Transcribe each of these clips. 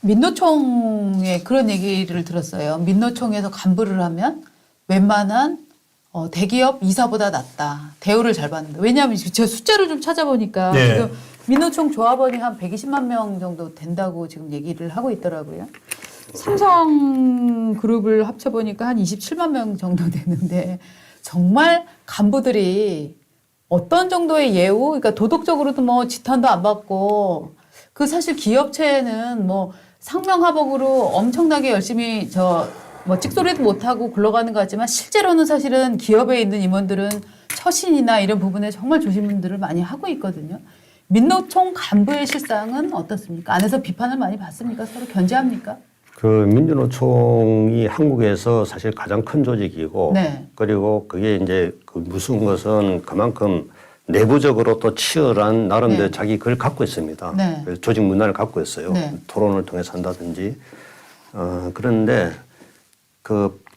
민노총에 그런 얘기를 들었어요. 민노총에서 간부를 하면 웬만한 대기업 이사보다 낫다. 대우를 잘 받는다. 왜냐하면 제가 숫자를 좀 찾아보니까 네. 지금 민노총 조합원이 한 120만 명 정도 된다고 지금 얘기를 하고 있더라고요. 삼성그룹을 합쳐보니까 한 27만 명 정도 되는데 정말 간부들이 어떤 정도의 예우, 그러니까 도덕적으로도 뭐 지탄도 안 받고 그 사실 기업체는 뭐 상명하복으로 엄청나게 열심히 뭐 찍소리도 못하고 굴러가는 것 같지만 실제로는 사실은 기업에 있는 임원들은 처신이나 이런 부분에 정말 조심들을 많이 하고 있거든요. 민노총 간부의 실상은 어떻습니까? 안에서 비판을 많이 받습니까? 서로 견제합니까? 그 민주노총이 한국에서 사실 가장 큰 조직이고, 네. 그리고 그게 이제 그 무서운 것은 그만큼 내부적으로 또 치열한 나름대로 네. 자기 그걸 갖고 있습니다. 네. 그래서 조직 문화를 갖고 있어요. 네. 토론을 통해서 한다든지. 그런데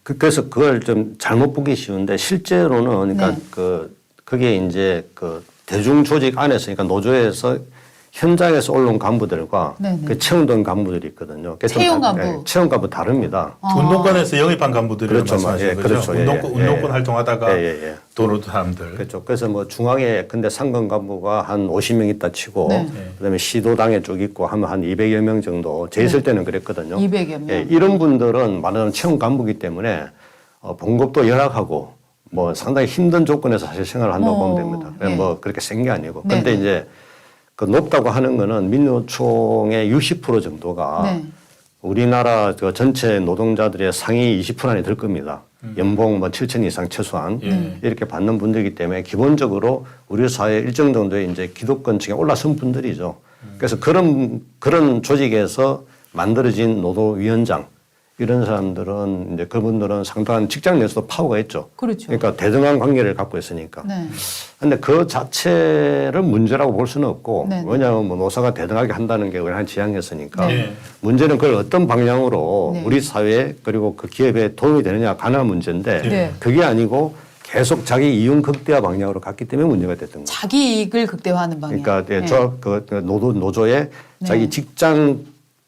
그래서 그걸 좀 잘못 보기 쉬운데 실제로는 그러니까 네. 그게 이제 그 대중 조직 안에서 그러니까 노조에서 현장에서 올라온 간부들과 네네. 그 채용된 간부들이 있거든요. 채용 간부. 채용 간부 다릅니다. 운동권에서 영입한 간부들을 그렇죠. 말씀하시는 예, 거죠? 그렇죠. 예, 운동권 예. 활동하다가 예. 도로 사람들. 그렇죠. 그래서 뭐 중앙에 근데 상근 간부가 한 50명 있다 치고 네. 그다음에 시도당에 쪽 있고 하면 한 200여 명 정도 제 있을 때는 그랬거든요. 200여 명. 예, 이런 분들은 말하는 채용 간부이기 때문에 봉급도 열악하고 뭐 상당히 힘든 조건에서 사실 생활을 한다고 보면 됩니다. 예. 뭐 그렇게 센 게 아니고. 네, 근데 네. 이제 그 높다고 하는 거는 민노총의 60% 정도가 네. 우리나라 그 전체 노동자들의 상위 20% 안에 들 겁니다. 연봉 뭐 7천 이상 최소한 이렇게 받는 분들이기 때문에 기본적으로 우리 사회 일정 정도의 이제 기득권층에 올라선 분들이죠. 그래서 그런 조직에서 만들어진 노동위원장 이런 사람들은 이제 그분들은 상당한 직장 내에서도 파워가 있죠. 그렇죠. 그러니까 대등한 관계를 갖고 있으니까. 네. 근데 그 자체를 문제라고 볼 수는 없고 네. 왜냐하면 뭐 노사가 대등하게 한다는 게 우리 한 지향이었으니까 네. 문제는 그걸 어떤 방향으로 네. 우리 사회 그리고 그 기업에 도움이 되느냐 가나 문제인데 네. 그게 아니고 계속 자기 이윤 극대화 방향으로 갔기 때문에 문제가 됐던 거죠. 자기 이익을 극대화하는 방향. 그러니까 네. 그 노조의 네. 자기 직장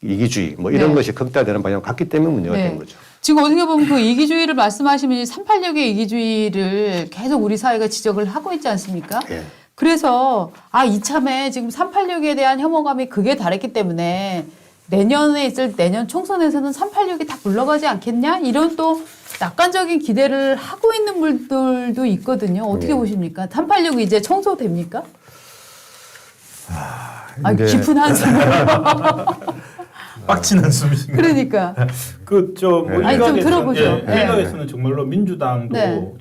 이기주의 뭐 이런 네. 것이 극대화되는 방향으로 갔기 때문에 문제가 네. 된 거죠. 지금 어떻게 보면 그 이기주의를 말씀하시면 386의 이기주의를 계속 우리 사회가 지적을 하고 있지 않습니까? 예. 그래서 이참에 지금 386에 대한 혐오감이 극에 달했기 때문에 내년에 있을 내년 총선에서는 386이 다 물러가지 않겠냐? 이런 또 낙관적인 기대를 하고 있는 분들도 있거든요. 어떻게 보십니까? 386이 이제 청소됩니까? 근데 깊은 한숨을. 빡치는 숨이십니다. 그러니까. 뭐 아니, 좀 들어보죠. 네. 일각에서는 정말로 민주당도 네.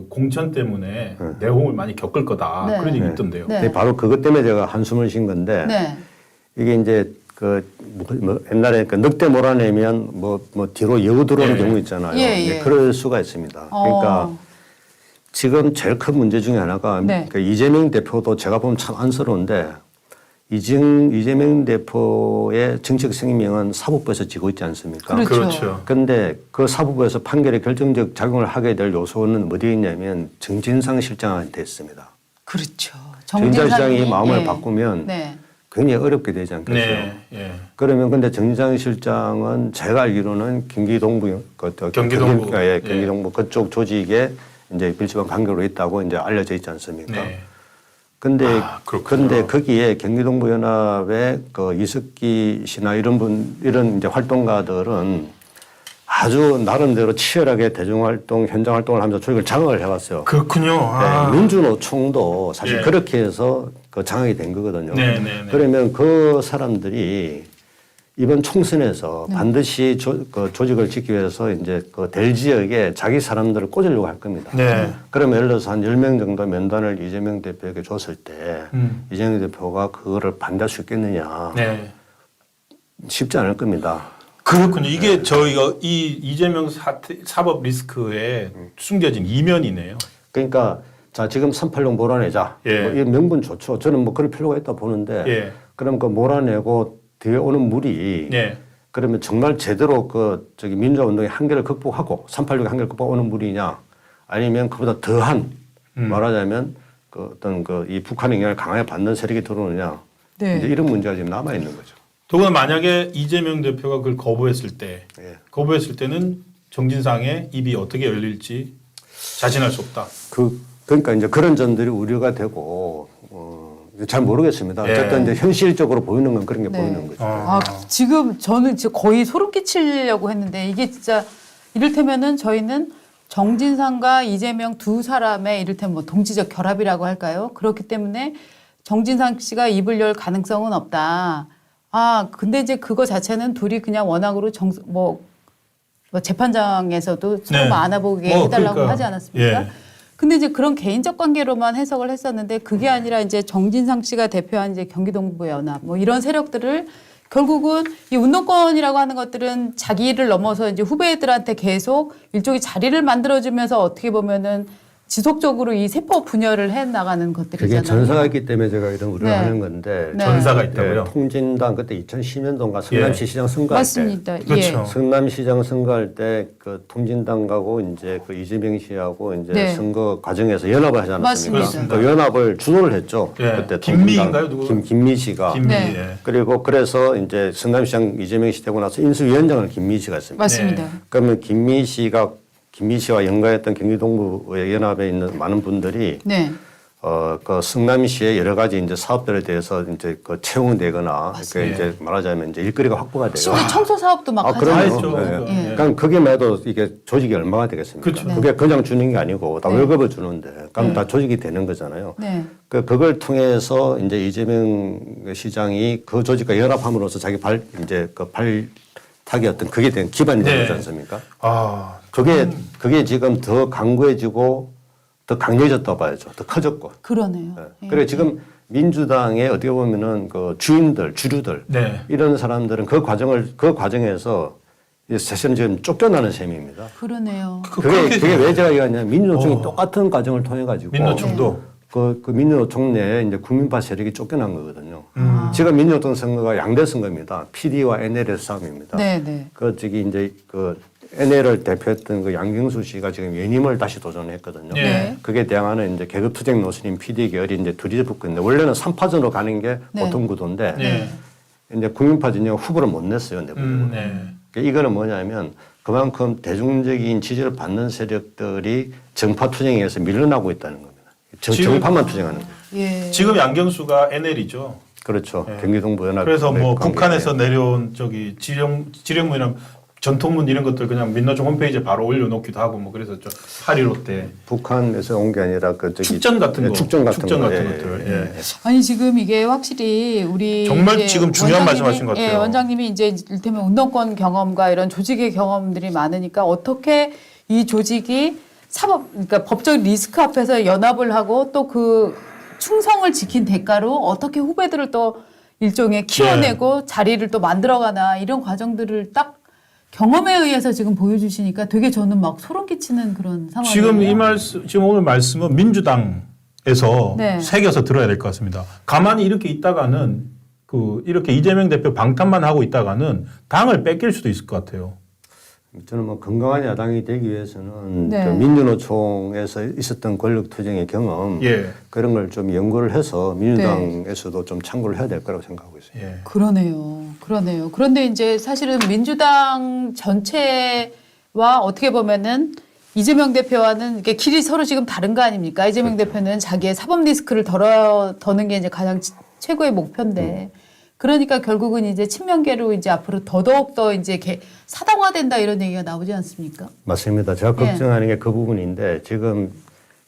공천 때문에 내홍을 많이 겪을 거다. 네. 그런 얘기 네. 있던데요. 네. 근데 바로 그것 때문에 제가 한숨을 쉰 건데 네. 이게 이제 옛날에 그 늑대 몰아내면 뭐 뒤로 여우 들어오는 예. 경우 있잖아요. 예, 예. 네, 그럴 수가 있습니다. 그러니까 지금 제일 큰 문제 중에 하나가 네. 그 이재명 대표도 제가 보면 참 안쓰러운데 이재명 대표의 정책 생명은 사법부에서 지고 있지 않습니까? 그렇죠. 그런데 그 사법부에서 판결에 결정적 작용을 하게 될 요소는 어디에 있냐면 정진상 실장한테 있습니다. 그렇죠. 정진상 실장이 정진상이, 마음을 예. 바꾸면 네. 굉장히 어렵게 되지 않겠어요? 네. 예. 그러면 근데 정진상 실장은 제가 알기로는 경기동부 경기동부. 경기동부 그쪽 조직에 이제 밀접한 관계로 있다고 이제 알려져 있지 않습니까? 네. 근데 그렇군요. 거기에 경기동부 연합의 그 이석기 씨나 이런 이제 활동가들은 아주 나름대로 치열하게 대중활동, 현장 활동을 하면서 조직을 장악을 해왔어요. 그렇군요. 네, 민주노총도 사실 예. 그렇게 해서 그 장악이 된 거거든요. 네, 네, 네. 그러면 그 사람들이 이번 총선에서 반드시 그 조직을 지키기 위해서 이제 그 될 지역에 자기 사람들을 꽂으려고 할 겁니다. 네. 그러면 예를 들어서 한 10명 정도 면단을 이재명 대표에게 줬을 때 이재명 대표가 그거를 반대할 수 있겠느냐. 네. 쉽지 않을 겁니다. 그렇군요. 이게 저희가 이 이재명 사법 리스크에 숨겨진 이면이네요. 그러니까 자 지금 386 몰아내자. 예. 뭐 이 명분 좋죠. 저는 뭐 그럴 필요가 있다 보는데 예. 그럼 그 몰아내고 뒤에 오는 물이 네. 그러면 정말 제대로 민주화 운동의 한계를 극복하고 386의 한계를 극복하는 물이냐 아니면 그보다 더한 말하자면 그 어떤 이 북한 영향을 강하게 받는 세력이 들어오느냐 네. 이제 이런 문제가 지금 남아 있는 거죠. 더구나 만약에 이재명 대표가 그걸 예. 거부했을 때는 정진상의 입이 어떻게 열릴지 자신할 수 없다. 그러니까 이제 그런 점들이 우려가 되고 잘 모르겠습니다. 예. 어쨌든 이제 현실적으로 보이는 건 그런 게 네. 보이는 거죠. 아, 지금 저는 진짜 거의 소름 끼치려고 했는데 이게 진짜 이를테면은 저희는 정진상과 이재명 두 사람의 이를테면 뭐 동지적 결합이라고 할까요? 그렇기 때문에 정진상 씨가 입을 열 가능성은 없다. 아, 근데 이제 그거 자체는 둘이 그냥 워낙으로 뭐 재판장에서도 서로 네. 안아보게 뭐 해달라고 그러니까. 하지 않았습니까? 예. 근데 이제 그런 개인적 관계로만 해석을 했었는데 그게 아니라 이제 정진상 씨가 대표한 이제 경기동부연합 뭐 이런 세력들을 결국은 이 운동권이라고 하는 것들은 자기를 넘어서 이제 후배들한테 계속 일종의 자리를 만들어주면서 어떻게 보면은 지속적으로 이 세포 분열을 해 나가는 것들이잖아요. 그게 전사가 있기 때문에 제가 이런 우려를 네. 하는 건데 네. 전사가 있다고요? 예, 통진당 그때 2010년도인가 성남시 시장 선거할 맞습니다. 때 그렇죠. 성남시장 선거할 때 그 통진당하고 이제 그 이재명 씨하고 이제 네. 선거 과정에서 연합을 하지 않았습니까? 맞습니다. 그 연합을 주도를 했죠. 예. 그때 김미인가요? 통진당. 누구가? 김미 씨가. 김미. 네. 예. 그리고 그래서 이제 성남시장 이재명 씨 되고 나서 인수위원장을 김미 씨가 했습니다. 맞습니다. 네. 그러면 김미 씨와 연가했던 경기동부의 연합에 있는 많은 분들이 네. 그 성남시의 여러 가지 이제 사업들에 대해서 이제 그 채용되거나 그 이제 말하자면 이제 일거리가 확보가 돼요. 심지어 청소 사업도 막 그럼요. 하잖아요. 했죠. 네. 예. 그러니까 그게 매도 이게 조직이 얼마가 되겠습니까? 그렇죠. 네. 그게 그냥 주는 게 아니고 다 네. 월급을 주는데 그럼 다 조직이 되는 거잖아요. 네. 그걸 통해서 이제 이재명 시장이 그 조직과 연합함으로써 자기 발탁이 어떤 그게 된 기반이 네. 되지 않습니까? 아, 그게 지금 더 강구해지고 더 강력해졌다고 봐야죠. 더 커졌고. 그러네요. 예. 그래 지금 민주당의 어떻게 보면은 그 주인들, 주류들 네. 이런 사람들은 그 과정에서 사실은 지금 쫓겨나는 셈입니다. 그러네요. 그게 왜 제가 얘기하냐면 민주노총이 똑같은 과정을 통해 가지고 민노총도 그 민주노총 내에 이제 국민파 세력이 쫓겨난 거거든요. 아. 지금 민주노총 선거가 양대 선거입니다. PD와 NL의 싸움입니다. 네, 네. 이제 그 NL을 대표했던 그 양경수 씨가 지금 연임을 다시 도전했거든요. 예. 네. 그게 대항하는 이제 계급투쟁 노선인 PD 계열이 이제 둘이 붙고 있는데 원래는 3파전으로 가는 게 네. 보통 구도인데 네. 이제 국민파 진영 후보를 못 냈어요. 내부적으로. 네. 그러니까 이거는 뭐냐면 그만큼 대중적인 지지를 받는 세력들이 정파 투쟁에 의해서 밀려나고 있다는 겁니다. 정파만 투쟁하는 거예요. 예. 지금 양경수가 NL이죠. 그렇죠. 네. 경기동부 연합. 그래서 뭐 관계에. 북한에서 내려온 저기 지령문이나 전통문 이런 것들 그냥 민노총 홈페이지에 바로 올려놓기도 하고 뭐 그래서 좀 8.15 때 북한에서 온 게 아니라 그 저기 축전 같은 거, 축전 같은 거. 것들. 예. 아니 지금 이게 확실히 우리 정말 이제 지금 중요한 원장님이- 말씀하신 것 같아요. 예, 원장님이 이제 일테면 운동권 경험과 이런 조직의 경험들이 많으니까 어떻게 이 조직이 그러니까 법적 리스크 앞에서 연합을 하고 또 그 충성을 지킨 대가로 어떻게 후배들을 또 일종의 키워내고 자리를 또 만들어가나 이런 과정들을 딱 경험에 의해서 지금 보여주시니까 되게 저는 막 소름 끼치는 그런 상황이에요. 지금 오늘 말씀은 민주당에서 네. 새겨서 들어야 될 것 같습니다. 가만히 이렇게 있다가는 이렇게 이재명 대표 방탄만 하고 있다가는 당을 뺏길 수도 있을 것 같아요. 저는 뭐 건강한 야당이 되기 위해서는 네. 저 민주노총에서 있었던 권력 투쟁의 경험 예. 그런 걸 좀 연구를 해서 민주당에서도 좀 참고를 해야 될 거라고 생각하고 있습니다. 예. 그러네요. 그런데 이제 사실은 민주당 전체와 어떻게 보면은 이재명 대표와는 이게 길이 서로 지금 다른 거 아닙니까? 이재명 대표는 자기의 사법 리스크를 덜는 게 이제 가장 최고의 목표인데. 그러니까 결국은 이제 친명계로 이제 앞으로 더더욱 이제 사당화된다 이런 얘기가 나오지 않습니까? 맞습니다. 제가 예. 걱정하는 게 그 부분인데 지금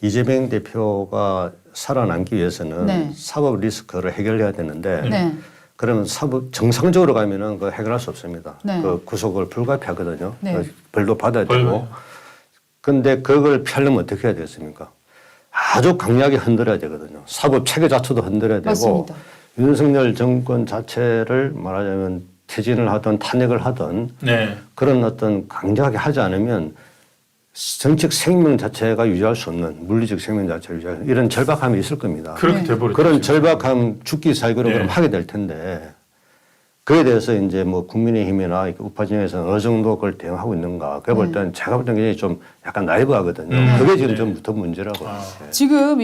이재명 대표가 살아남기 위해서는 네. 사법 리스크를 해결해야 되는데 네. 그러면 정상적으로 가면은 그 해결할 수 없습니다. 네. 그 구속을 불가피하거든요. 네. 그 벌도 받아야 벌 되고. 근데 그걸 피하려면 어떻게 해야 되겠습니까? 아주 강력하게 흔들어야 되거든요. 사법 체계 자체도 흔들어야 되고 맞습니다. 윤석열 정권 자체를 말하자면 퇴진을 하든 탄핵을 하든 네. 그런 어떤 강력하게 하지 않으면 정책 생명 자체가 유지할 수 없는 물리적 생명 자체를 유지할 수 없는 이런 절박함이 있을 겁니다. 그렇게 네. 돼버렸죠. 그런 절박함 죽기 살기로 네. 그럼 하게 될 텐데 그에 대해서 이제 뭐 국민의힘이나 우파 진영에서는 어느 정도 그걸 대응하고 있는가. 그래 볼 때는 제가 볼 때는 굉장히 좀 약간 나이브하거든요. 그게 지금 좀 더 문제라고. 지금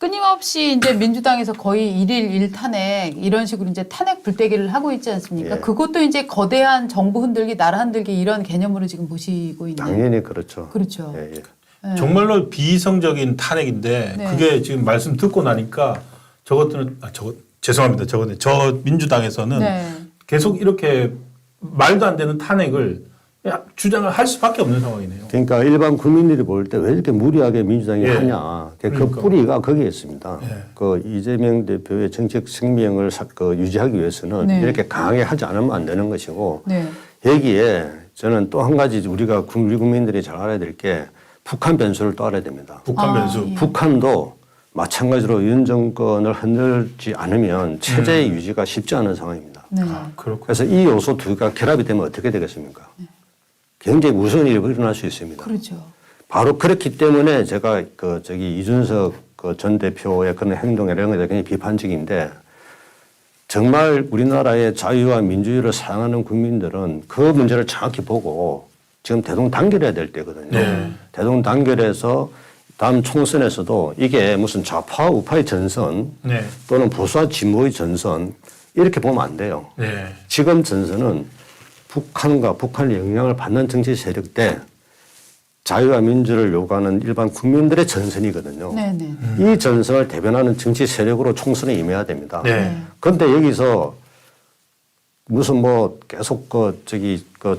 끊임없이 이제 민주당에서 거의 일일 일탄핵 이런 식으로 이제 탄핵 불때기를 하고 있지 않습니까? 예. 그것도 이제 거대한 정부 흔들기, 나라 흔들기 이런 개념으로 지금 보시고 있는. 당연히 그렇죠. 그렇죠. 예, 예. 네. 정말로 비이성적인 탄핵인데 네. 그게 지금 말씀 듣고 나니까 저것들은 죄송합니다. 저 민주당에서는 네. 계속 이렇게 말도 안 되는 탄핵을 주장을 할 수밖에 없는 상황이네요. 그러니까 일반 국민들이 볼 때 왜 이렇게 무리하게 민주당이 예. 하냐. 그 그러니까. 뿌리가 거기에 있습니다. 예. 그 이재명 대표의 정책 생명을 유지하기 위해서는 네. 이렇게 강하게 하지 않으면 안 되는 것이고 네. 여기에 저는 또 한 가지 우리가 우리 국민들이 잘 알아야 될 게 북한 변수를 또 알아야 됩니다. 북한 변수. 예. 북한도 마찬가지로 윤 정권을 흔들지 않으면 체제 유지가 쉽지 않은 상황입니다. 네. 그렇고. 그래서 이 요소 두 개가 결합이 되면 어떻게 되겠습니까? 굉장히 무서운 일이 일어날 수 있습니다. 그렇죠. 바로 그렇기 때문에 제가 이준석 전 대표의 그런 행동 이런 게 굉장히 비판적인데 정말 우리나라의 자유와 민주주의를 사랑하는 국민들은 그 문제를 정확히 보고 지금 대동단결해야 될 때거든요. 네. 대동단결해서 다음 총선에서도 이게 무슨 좌파와 우파의 전선 네. 또는 보수와 진보의 전선 이렇게 보면 안 돼요. 네. 지금 전선은 북한과 북한의 영향을 받는 정치 세력 대 자유와 민주를 요구하는 일반 국민들의 전선이거든요. 네, 네. 이 전선을 대변하는 정치 세력으로 총선에 임해야 됩니다. 네. 그런데 여기서 무슨 계속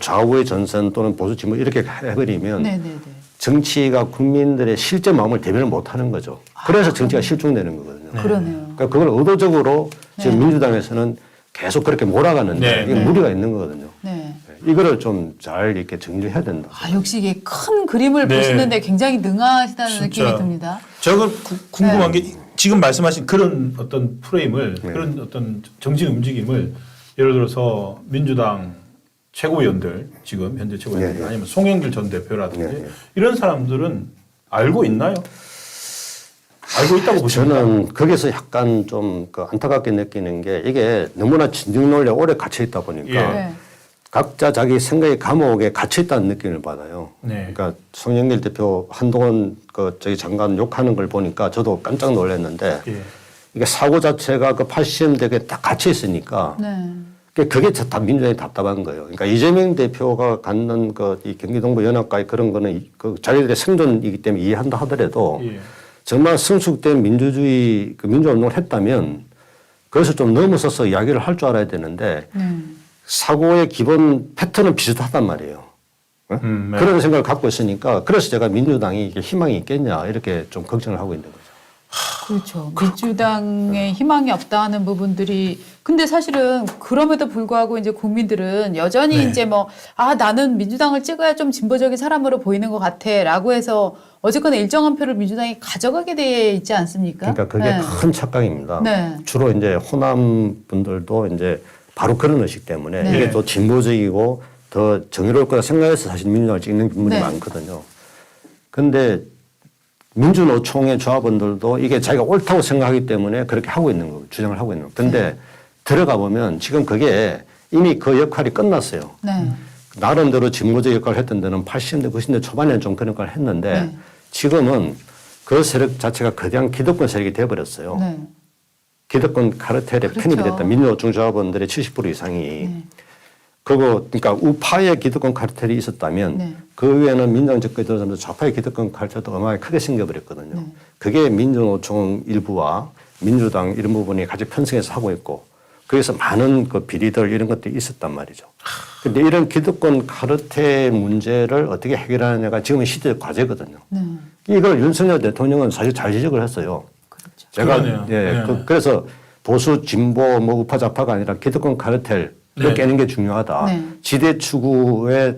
좌우의 전선 또는 보수 진보 이렇게 해버리면 네, 네, 네. 정치가 국민들의 실제 마음을 대변을 못하는 거죠. 그래서 정치가 실종되는 거거든요. 그러네요. 그러니까 그걸 의도적으로 지금 네. 민주당에서는 계속 그렇게 몰아가는데 네, 이게 네. 무리가 있는 거거든요. 네. 이거를 좀 잘 이렇게 정리해야 된다. 역시 이게 큰 그림을 네. 보시는데 굉장히 능하시다는 진짜. 느낌이 듭니다. 제가 궁금한 네. 게 지금 말씀하신 그런 어떤 프레임을 네. 그런 어떤 정치 움직임을 예를 들어서 민주당 최고위원들 지금 현재 최고위원들 네, 네. 아니면 송영길 전 대표라든지 네, 네. 이런 사람들은 알고 있나요? 알고 있다고 보십니까? 저는 거기서 약간 좀 안타깝게 느끼는 게 이게 너무나 진중 논리에 오래 갇혀 있다 보니까 예. 네. 각자 자기 생각의 감옥에 갇혀 있다는 느낌을 받아요. 네. 그러니까 송영길 대표 한동훈 장관 욕하는 걸 보니까 저도 깜짝 놀랐는데 예. 이게 사고 자체가 80년대에 딱 갇혀 있으니까 네. 그게 다 민주당이 답답한 거예요. 그러니까 이재명 대표가 갖는 이 경기동부 연합과의 그런 거는 자기들의 생존이기 때문에 이해한다 하더라도 예. 정말 성숙된 민주주의 민주운동을 했다면 그래서 좀 넘어서서 이야기를 할 줄 알아야 되는데 사고의 기본 패턴은 비슷하단 말이에요. 네. 그런 생각을 갖고 있으니까 그래서 제가 민주당이 이게 희망이 있겠냐 이렇게 좀 걱정을 하고 있는 거죠. 그렇죠. 민주당에 희망이 없다 하는 부분들이 근데 사실은 그럼에도 불구하고 이제 국민들은 여전히 네. 이제 나는 민주당을 찍어야 좀 진보적인 사람으로 보이는 것 같아라고 해서 어쨌거나 일정한 표를 민주당이 가져가게 돼 있지 않습니까? 그러니까 그게 네. 큰 착각입니다. 네. 주로 이제 호남 분들도 이제 바로 그런 의식 때문에 네. 이게 또 진보적이고 더 정의로울 거라 생각해서 사실 민주당을 찍는 분들이 네. 많거든요. 그런데 민주노총의 조합원들도 이게 자기가 옳다고 생각하기 때문에 그렇게 하고 있는 거고 주장을 하고 있는 거고. 그런데 들어가 보면 지금 그게 이미 그 역할이 끝났어요. 네. 나름대로 진보적 역할을 했던 데는 80년대, 90년대 초반에는 좀 그런 역할을 했는데 네. 지금은 그 세력 자체가 거대한 기득권 세력이 되어버렸어요. 네. 기득권 카르텔에 그렇죠. 편입이 됐다. 민주노총 조합원들의 70% 이상이. 그러니까 우파의 기득권 카르텔이 있었다면 네. 그 위에는 민주당 정권이 들어서면서 좌파의 기득권 카르텔도 어마어마하게 크게 생겨버렸거든요. 네. 그게 민주노총 일부와 민주당 이런 부분이 같이 편성해서 하고 있고 거기서 많은 비리들 이런 것들이 있었단 말이죠. 그런데 이런 기득권 카르텔 문제를 어떻게 해결하느냐가 지금은 시대의 과제거든요. 네. 이걸 윤석열 대통령은 사실 잘 지적을 했어요. 그렇죠. 제가 그러네요. 예, 네. 그래서 보수 진보 우파 좌파가 아니라 기득권 카르텔을 네. 깨는 게 중요하다. 네. 지대 추구에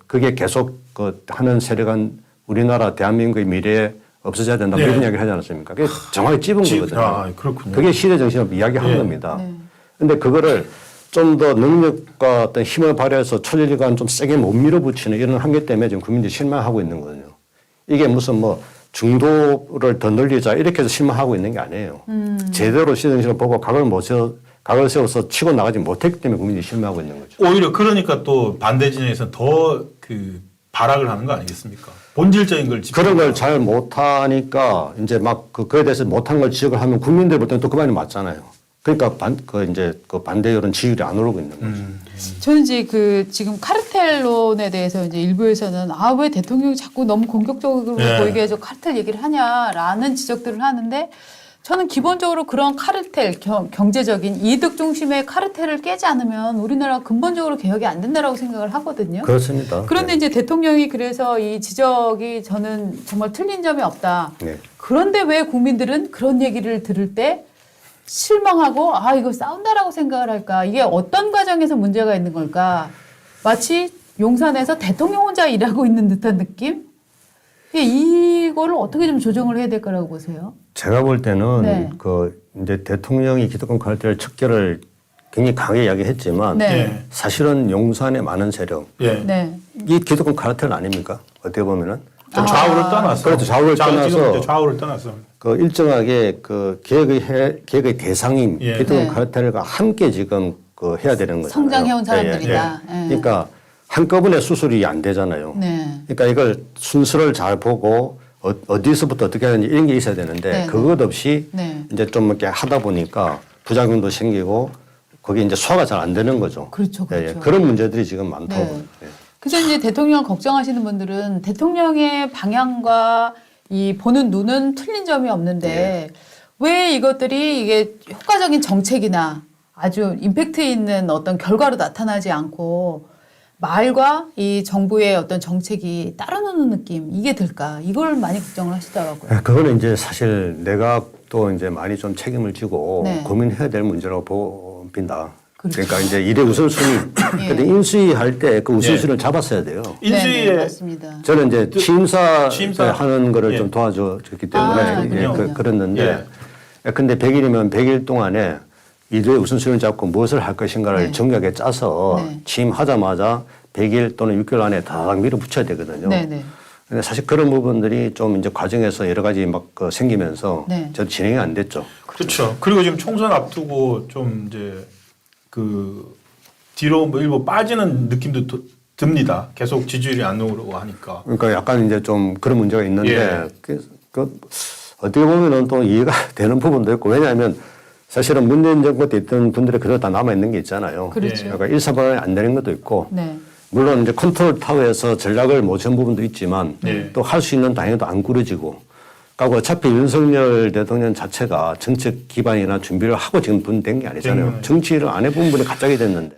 그게 계속 하는 세력은 우리나라 대한민국의 미래에 없어져야 된다. 네. 이런 이야기를 하지 않았습니까? 그게 정확히 찝은 거거든요. 아, 그렇군요. 그게 시대 정신을 이야기한 네. 겁니다. 네. 근데 그거를 좀 더 능력과 어떤 힘을 발휘해서 초저리간 좀 세게 못 밀어붙이는 이런 한계 때문에 지금 국민들이 실망하고 있는 거거든요. 이게 무슨 중도를 더 늘리자 이렇게 해서 실망하고 있는 게 아니에요. 제대로 시대 정신을 보고 각을 세워서 치고 나가지 못했기 때문에 국민들이 실망하고 있는 거죠. 오히려 그러니까 또 반대 진영에서 더 발악을 하는 거 아니겠습니까? 본질적인 걸 그런 걸 잘 못하니까 이제 막 그거에 대해서 못한 걸 지적을 하면 국민들 볼 때는 또 그 말이 맞잖아요. 그러니까 그 반대 여론 지지율이 안 오르고 있는 거죠. 저는 이제 그 지금 카르텔론에 대해서 이제 일부에서는 아, 왜 대통령이 자꾸 너무 공격적으로 네. 보이게 해서 카르텔 얘기를 하냐라는 지적들을 하는데 저는 기본적으로 그런 카르텔, 경제적인 이득 중심의 카르텔을 깨지 않으면 우리나라가 근본적으로 개혁이 안 된다라고 생각을 하거든요. 그렇습니다. 그런데 네. 이제 대통령이 그래서 이 지적이 저는 정말 틀린 점이 없다. 네. 그런데 왜 국민들은 그런 얘기를 들을 때 실망하고 아 이거 싸운다라고 생각을 할까? 이게 어떤 과정에서 문제가 있는 걸까? 마치 용산에서 대통령 혼자 일하고 있는 듯한 느낌? 이거를 어떻게 좀 조정을 해야 될 거라고 보세요? 제가 볼 때는 네. 그 이제 대통령이 기득권 카르텔 척결을 굉장히 강하게 이야기했지만 네. 사실은 용산의 많은 세력 예. 네. 이 기득권 카르텔 아닙니까? 어떻게 보면은 좀 좌우를 떠나서. 그렇죠. 좌우를 떠나서. 지금 이제 좌우를 떠나서. 그 일정하게 그 계획의 대상인 예. 기득권 네. 카르텔과 함께 지금 그 해야 되는 거잖아요. 성장해온 사람들이다. 예, 예. 예. 그러니까 한꺼번에 수술이 안 되잖아요. 네. 그러니까 이걸 순서를 잘 보고 어디서부터 어떻게 하는지 이런 게 있어야 되는데 네. 그것 없이 네. 이제 좀 이렇게 하다 보니까 부작용도 생기고 거기 이제 소화가 잘 안 되는 거죠. 그렇죠, 예, 예. 그렇죠. 그런 문제들이 지금 많다고. 네. 봐요. 예. 그래서 이제 대통령을 걱정하시는 분들은 대통령의 방향과 이 보는 눈은 틀린 점이 없는데 왜 이것들이 이게 효과적인 정책이나 아주 임팩트 있는 어떤 결과로 나타나지 않고 말과 이 정부의 어떤 정책이 따로 노는 느낌 이게 들까? 이걸 많이 걱정을 하시더라고요. 네, 그거는 이제 사실 내각도 이제 많이 좀 책임을 지고 네. 고민해야 될 문제라고 봅니다. 그렇죠. 그러니까 이제 일의 우선순위. 예. 근데 인수위 할 때 그 우선순위를 잡았어야 돼요. 네, 인수위에 맞습니다. 저는 이제 취임사 취임사. 하는 거를 예. 좀 도와줬기 때문에 아, 이제 그렇군요. 그랬는데 근데 100일이면 100일 동안에 일의 우선순위를 잡고 무엇을 할 것인가를 네. 정확하게 짜서 네. 취임하자마자 100일 또는 6개월 안에 다 밀어붙여야 되거든요. 네네. 근데 사실 그런 부분들이 좀 이제 과정에서 여러 가지 막 그 생기면서 네. 저 진행이 안 됐죠. 그렇죠. 그리고 지금 총선 앞두고 좀 이제 그 뒤로 뭐 일부 빠지는 느낌도 듭니다. 계속 지지율이 안 오르고 하니까. 그러니까 약간 이제 좀 그런 문제가 있는데 예. 그 어떻게 보면은 또 이해가 되는 부분도 있고 왜냐하면 사실은 문재인 정부 때 있던 분들이 그대로 다 남아 있는 게 있잖아요. 그렇죠. 그러니까 일사분란이 안 되는 것도 있고 네. 물론 이제 컨트롤 타워에서 전략을 못 세운 부분도 있지만 네. 또 할 수 있는 당연히도 안 꾸려지고 그러니까 어차피 윤석열 대통령 자체가 정책 기반이나 준비를 하고 지금 분 된 게 아니잖아요. 네. 정치를 안 해본 분이 갑자기 됐는데.